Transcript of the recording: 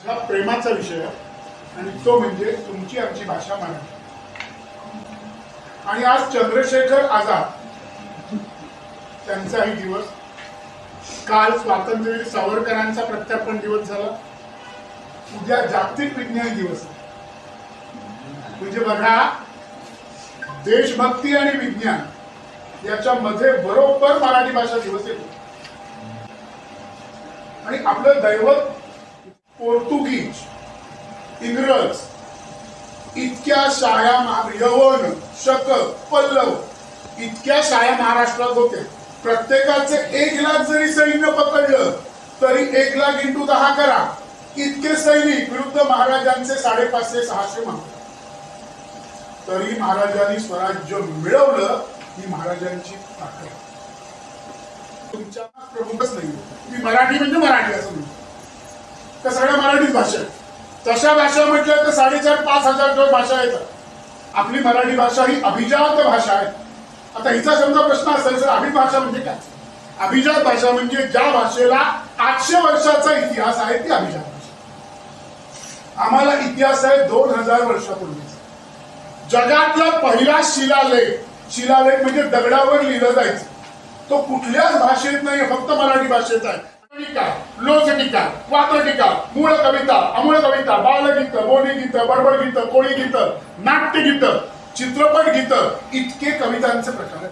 हा प्रेमाचा विषय आहे आणि तो म्हणजे तुमची आमची भाषा मराठी. आणि आज चंद्रशेखर आझाद त्यांचाही दिवस, काल स्वातंत्र्यवीर सावरकरांचा प्रत्यार्पण दिवस झाला, उद्या जागतिक विज्ञान दिवस. म्हणजे बघा, देशभक्ती आणि विज्ञान याच्यामध्ये बरोबर मराठी भाषा दिवस येतो. आणि आपलं दैवत पोर्तुगीज, इंग्रज इतक्या शाळा, यवन, शक, पल्लव इतक्या शाळा महाराष्ट्रात होत्या. प्रत्येकाचे 1 लाख जरी सैन्य पकडलं तरी 1 लाख × 10 करा, इतके सैनिक विरुद्ध महाराजांचे 550-600 मागतात. तरी महाराजांनी स्वराज्य मिळवलं. ही महाराजांची ताकद. तुमच्या प्रमुखच नाही, ती मराठी म्हणजे मराठी असं म्हणतो. तर सगळ्या मराठीच भाषा आहे. तशा भाषा म्हटलं तर 4,500-5,000 भाषा येतात. आपली मराठी भाषा ही अभिजात भाषा आहे. आता हिचा समजा प्रश्न असेल तर अभिजात भाषा म्हणजे काय? अभिजात भाषा म्हणजे ज्या भाषेला 800 वर्षाचा इतिहास आहे ती अभिजात भाषा. आम्हाला इतिहास आहे 2000 वर्षापूर्वीचा. जगातला पहिला शिलालेख म्हणजे दगडावर लिहिलं जायचं, तो कुठल्याच भाषेत नाही, फक्त मराठी भाषेत आहे. टीका, लोकटीका, वात्रटीका, मूळ कविता, अमूळ कविता, बालगीत, बोलीगीत, बडबड गीत, कोळी गीत, नाट्यगीत, चित्रपट गीत, इतके कवितांचे प्रकार आहेत.